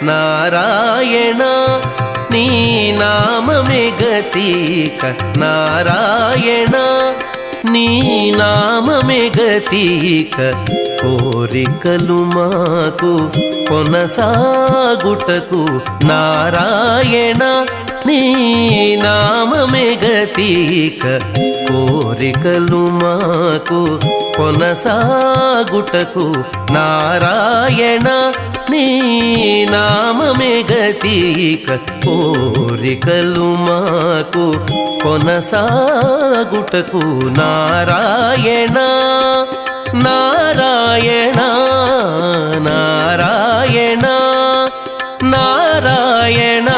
నారాయణ నీ నామమే గతిక నారాయణ నీ నామమే గతిక కోరికలు మాకు కొనసాగుటకు నారాయణ నీ నామమే గతిక కోరికలు మాకు కొనసాగుటకు నారాయణ నీ నామమే గతిక కోరికలు మాకు కొనసాగుటకు నారాయణ నారాయణ నారాయణ నారాయణ